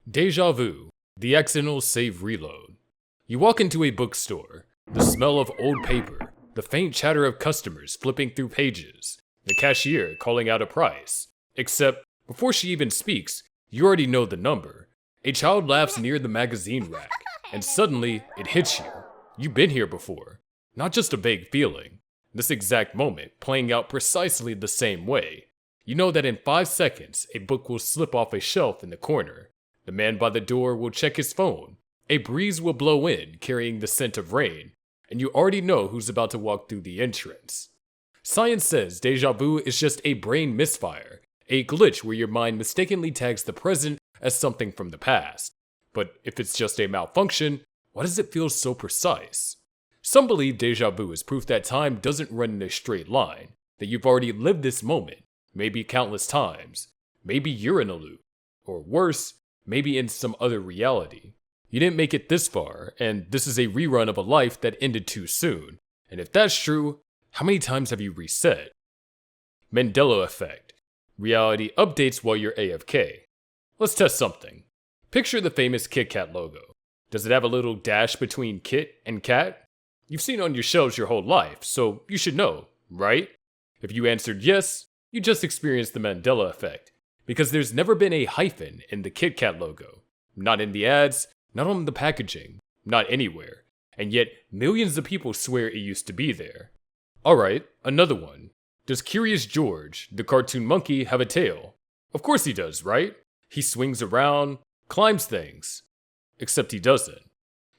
Déjà vu, the accidental save reload. You walk into a bookstore, the smell of old paper, the faint chatter of customers flipping through pages, the cashier calling out a price. Except, before she even speaks, you already know the number. A child laughs near the magazine rack, and suddenly it hits you. You've been here before. Not just a vague feeling. This exact moment playing out precisely the same way. You know that in 5 seconds, a book will slip off a shelf in the corner. The man by the door will check his phone. A breeze will blow in, carrying the scent of rain, and you already know who's about to walk through the entrance. Science says déjà vu is just a brain misfire, a glitch where your mind mistakenly tags the present as something from the past. But if it's just a malfunction, why does it feel so precise? Some believe déjà vu is proof that time doesn't run in a straight line, that you've already lived this moment, maybe countless times. Maybe you're in a loop, or worse, maybe in some other reality. You didn't make it this far, and this is a rerun of a life that ended too soon. And if that's true, how many times have you reset? Mandela effect. Reality updates while you're AFK. Let's test something. Picture the famous Kit Kat logo. Does it have a little dash between Kit and Kat? You've seen it on your shelves your whole life, so you should know, right? If you answered yes, you just experienced the Mandela effect. Because there's never been a hyphen in the Kit Kat logo. Not in the ads, not on the packaging, not anywhere. And yet, millions of people swear it used to be there. Alright, another one. Does Curious George, the cartoon monkey, have a tail? Of course he does, right? He swings around, climbs things. Except he doesn't.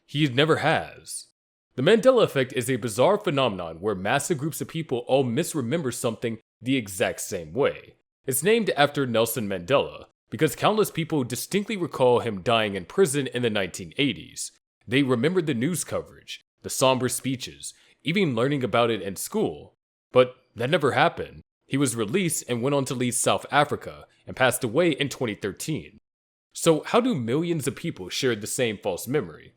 He never has. The Mandela effect is a bizarre phenomenon where massive groups of people all misremember something the exact same way. It's named after Nelson Mandela, because countless people distinctly recall him dying in prison in the 1980s. They remembered the news coverage, the somber speeches, even learning about it in school. But that never happened. He was released and went on to lead South Africa and passed away in 2013. So how do millions of people share the same false memory?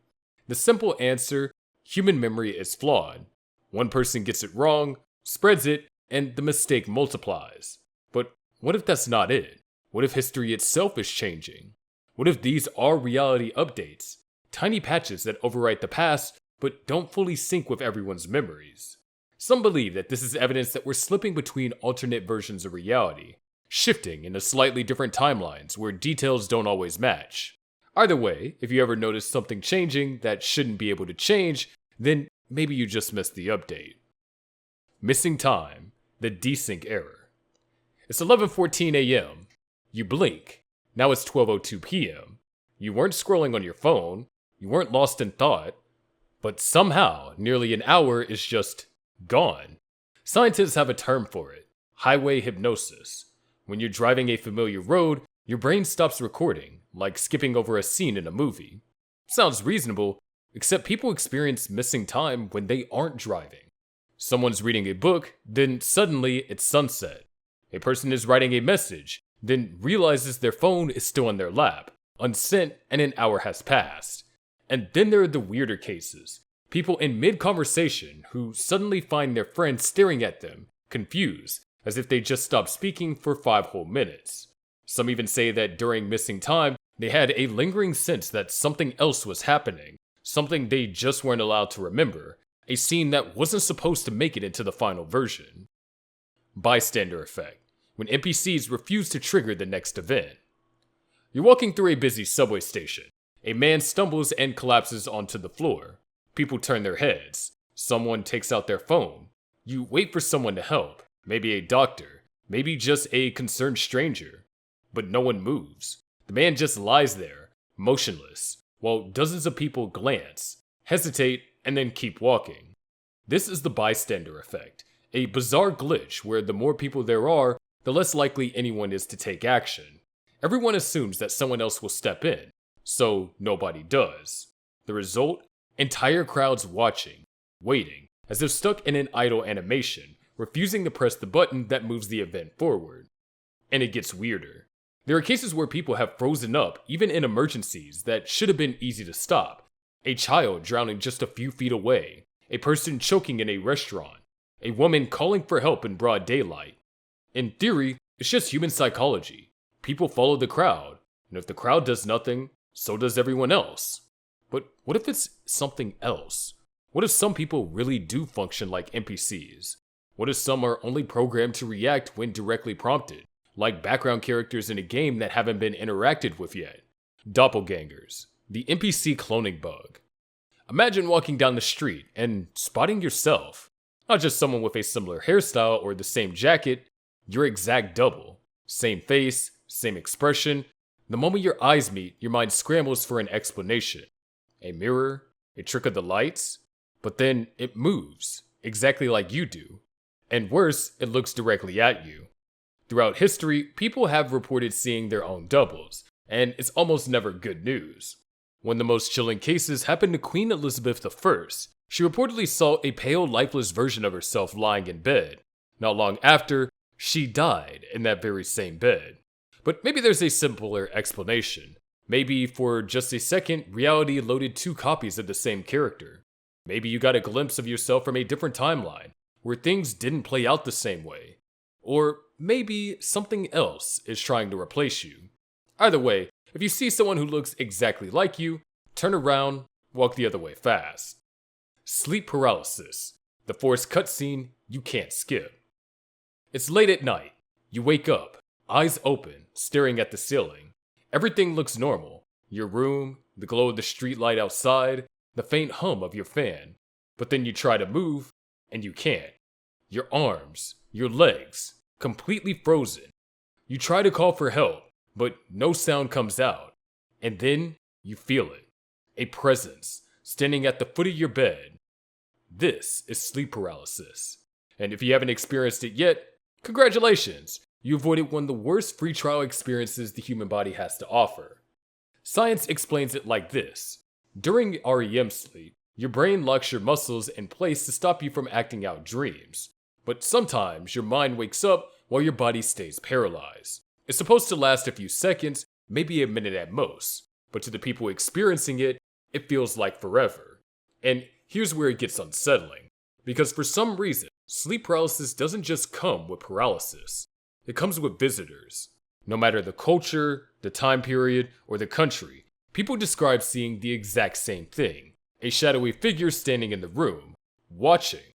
The simple answer, human memory is flawed. One person gets it wrong, spreads it, and the mistake multiplies. But what if that's not it? What if history itself is changing? What if these are reality updates? Tiny patches that overwrite the past, but don't fully sync with everyone's memories. Some believe that this is evidence that we're slipping between alternate versions of reality, shifting into slightly different timelines where details don't always match. Either way, if you ever notice something changing that shouldn't be able to change, then maybe you just missed the update. Missing time, the Desync error. It's 11:14 a.m. You blink. Now it's 12:02 p.m. You weren't scrolling on your phone. You weren't lost in thought. But somehow, nearly an hour is just gone. Scientists have a term for it. Highway hypnosis. When you're driving a familiar road, your brain stops recording, like skipping over a scene in a movie. Sounds reasonable, except people experience missing time when they aren't driving. Someone's reading a book, then suddenly it's sunset. A person is writing a message, then realizes their phone is still in their lap, unsent, and an hour has passed. And then there are the weirder cases. People in mid-conversation who suddenly find their friend staring at them, confused, as if they just stopped speaking for 5 whole minutes. Some even say that during missing time, they had a lingering sense that something else was happening, something they just weren't allowed to remember, a scene that wasn't supposed to make it into the final version. Bystander effect. When NPCs refuse to trigger the next event. You're walking through a busy subway station. A man stumbles and collapses onto the floor. People turn their heads. Someone takes out their phone. You wait for someone to help. Maybe a doctor. Maybe just a concerned stranger. But no one moves. The man just lies there, motionless, while dozens of people glance, hesitate, and then keep walking. This is the bystander effect, a bizarre glitch where the more people there are, the less likely anyone is to take action. Everyone assumes that someone else will step in, so nobody does. The result? Entire crowds watching, waiting, as if stuck in an idle animation, refusing to press the button that moves the event forward. And it gets weirder. There are cases where people have frozen up, even in emergencies that should have been easy to stop. A child drowning just a few feet away, a person choking in a restaurant, a woman calling for help in broad daylight. In theory, it's just human psychology. People follow the crowd, and if the crowd does nothing, So does everyone else. But what if it's something else? What if some people really do function like NPCs? What if some are only programmed to react when directly prompted, like background characters in a game that haven't been interacted with yet? Doppelgängers, the NPC cloning bug. Imagine walking down the street and spotting yourself. Not just someone with a similar hairstyle or the same jacket, your exact double. Same face, same expression. The moment your eyes meet, your mind scrambles for an explanation. A mirror, a trick of the lights, but then it moves, exactly like you do. And worse, it looks directly at you. Throughout history, people have reported seeing their own doubles, and it's almost never good news. One of the most chilling cases happened to Queen Elizabeth I. She reportedly saw a pale, lifeless version of herself lying in bed. Not long after, she died in that very same bed. But maybe there's a simpler explanation. Maybe for just a second, reality loaded two copies of the same character. Maybe you got a glimpse of yourself from a different timeline, where things didn't play out the same way. Or maybe something else is trying to replace you. Either way, if you see someone who looks exactly like you, turn around, walk the other way fast. Sleep paralysis, the forced cutscene you can't skip. It's late at night. You wake up, eyes open, staring at the ceiling. Everything looks normal. Your room, the glow of the streetlight outside, the faint hum of your fan. But then you try to move, and you can't. Your arms, your legs, completely frozen. You try to call for help, but no sound comes out. And then you feel it. A presence, standing at the foot of your bed. This is sleep paralysis. And if you haven't experienced it yet, congratulations! You avoided one of the worst free trial experiences the human body has to offer. Science explains it like this. During REM sleep, your brain locks your muscles in place to stop you from acting out dreams. But sometimes your mind wakes up while your body stays paralyzed. It's supposed to last a few seconds, maybe a minute at most. But to the people experiencing it, it feels like forever. And here's where it gets unsettling. Because for some reason, sleep paralysis doesn't just come with paralysis. It comes with visitors. No matter the culture, the time period, or the country, people describe seeing the exact same thing. A shadowy figure standing in the room, watching.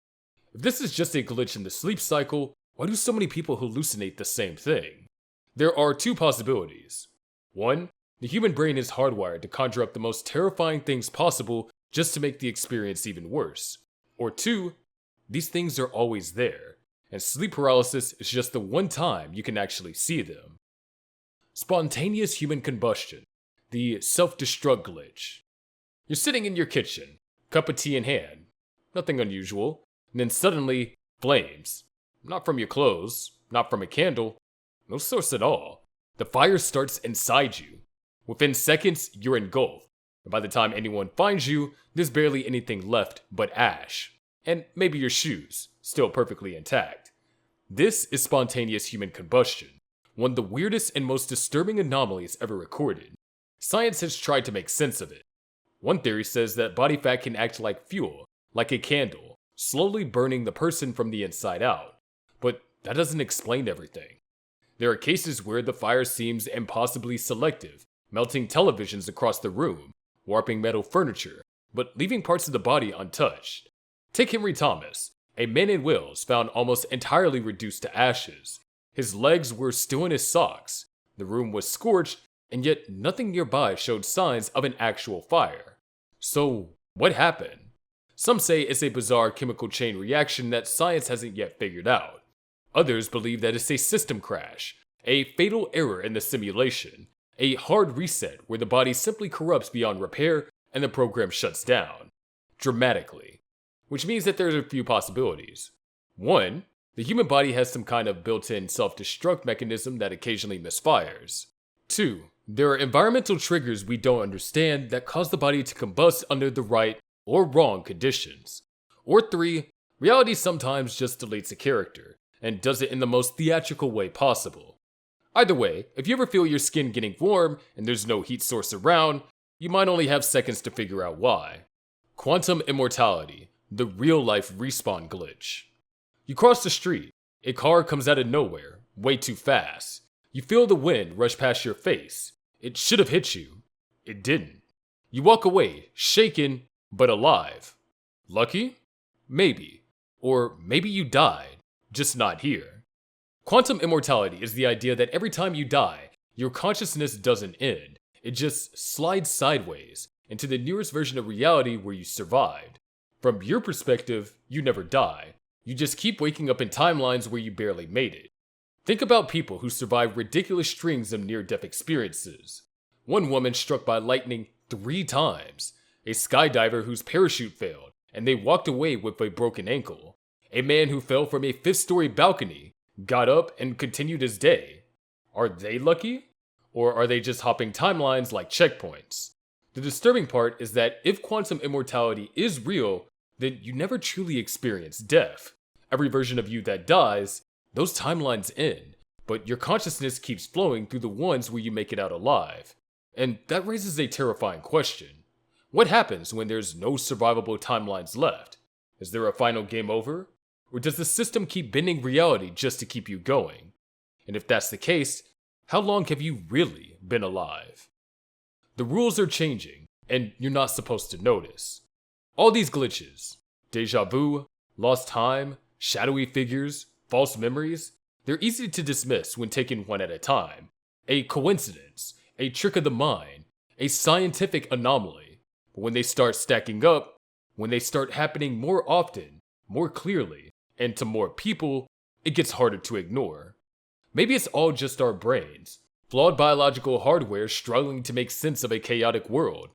If this is just a glitch in the sleep cycle, why do so many people hallucinate the same thing? There are two possibilities. One, the human brain is hardwired to conjure up the most terrifying things possible just to make the experience even worse. Or two, these things are always there, and sleep paralysis is just the one time you can actually see them. Spontaneous human combustion, the self-destruct glitch. You're sitting in your kitchen, cup of tea in hand, nothing unusual, and then suddenly, flames. Not from your clothes, not from a candle, no source at all. The fire starts inside you. Within seconds, you're engulfed. And by the time anyone finds you, there's barely anything left but ash. And maybe your shoes, still perfectly intact. This is spontaneous human combustion, one of the weirdest and most disturbing anomalies ever recorded. Science has tried to make sense of it. One theory says that body fat can act like fuel, like a candle, slowly burning the person from the inside out. But that doesn't explain everything. There are cases where the fire seems impossibly selective, melting televisions across the room, warping metal furniture, but leaving parts of the body untouched. Take Henry Thomas, a man in Wales found almost entirely reduced to ashes. His legs were still in his socks, the room was scorched, and yet nothing nearby showed signs of an actual fire. So, what happened? Some say it's a bizarre chemical chain reaction that science hasn't yet figured out. Others believe that it's a system crash, a fatal error in the simulation, a hard reset where the body simply corrupts beyond repair and the program shuts down. Dramatically. Which means that there's a few possibilities. One, the human body has some kind of built-in self-destruct mechanism that occasionally misfires. Two, there are environmental triggers we don't understand that cause the body to combust under the right or wrong conditions. Or three, reality sometimes just deletes a character, and does it in the most theatrical way possible. Either way, if you ever feel your skin getting warm and there's no heat source around, you might only have seconds to figure out why. Quantum immortality, the real-life respawn glitch. You cross the street, a car comes out of nowhere, way too fast. You feel the wind rush past your face. It should have hit you. it didn't. You walk away, shaken, but alive. Lucky? Maybe. Or maybe you died, just not here. Quantum immortality is the idea that every time you die, your consciousness doesn't end. It just slides sideways into the nearest version of reality where you survived. From your perspective, you never die. You just keep waking up in timelines where you barely made it. Think about people who survive ridiculous strings of near-death experiences. One woman struck by lightning 3 times. A skydiver whose parachute failed, and they walked away with a broken ankle. A man who fell from a 5th-story balcony, got up, and continued his day. Are they lucky? Or are they just hopping timelines like checkpoints? The disturbing part is that if quantum immortality is real, then you never truly experience death. Every version of you that dies, those timelines end, but your consciousness keeps flowing through the ones where you make it out alive. And that raises a terrifying question. What happens when there's no survivable timelines left? Is there a final game over? Or does the system keep bending reality just to keep you going? And if that's the case, how long have you really been alive? The rules are changing, and you're not supposed to notice. All these glitches, déjà vu, lost time, shadowy figures, false memories, they're easy to dismiss when taken one at a time. A coincidence, a trick of the mind, a scientific anomaly. But when they start stacking up, when they start happening more often, more clearly, and to more people, it gets harder to ignore. Maybe it's all just our brains, flawed biological hardware struggling to make sense of a chaotic world.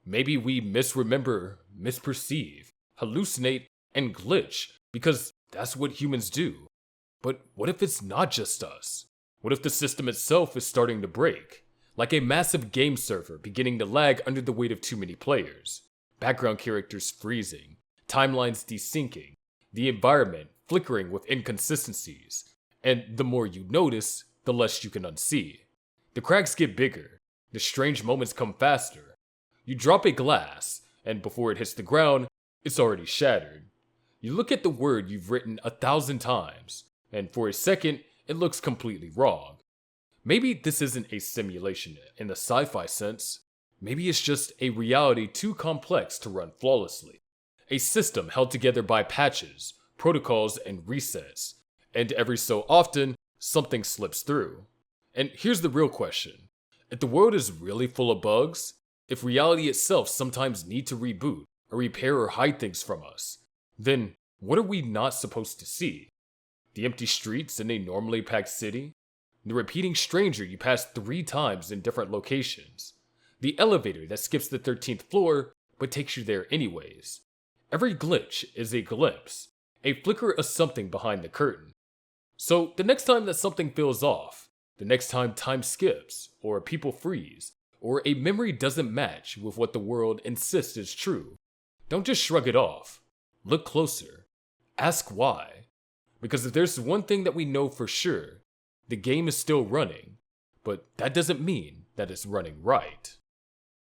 Maybe we misremember, misperceive, hallucinate, and glitch because that's what humans do. But what if it's not just us? What if the system itself is starting to break? Like a massive game server beginning to lag under the weight of too many players. Background characters freezing, timelines desyncing, the environment flickering with inconsistencies. And the more you notice, the less you can unsee. The cracks get bigger, the strange moments come faster. You drop a glass, and before it hits the ground, it's already shattered. You look at the word you've written 1,000 times, and for a second, it looks completely wrong. Maybe this isn't a simulation in the sci-fi sense. Maybe it's just a reality too complex to run flawlessly. A system held together by patches, protocols, and resets. And every so often, something slips through. And here's the real question. If the world is really full of bugs, if reality itself sometimes needs to reboot, or repair or hide things from us, then what are we not supposed to see? The empty streets in a normally packed city? The repeating stranger you pass 3 times in different locations? The elevator that skips the 13th floor, but takes you there anyways? Every glitch is a glimpse, a flicker of something behind the curtain. So the next time that something feels off, the next time time skips, or people freeze, or a memory doesn't match with what the world insists is true, don't just shrug it off. Look closer. Ask why. Because if there's one thing that we know for sure, the game is still running, but that doesn't mean that it's running right.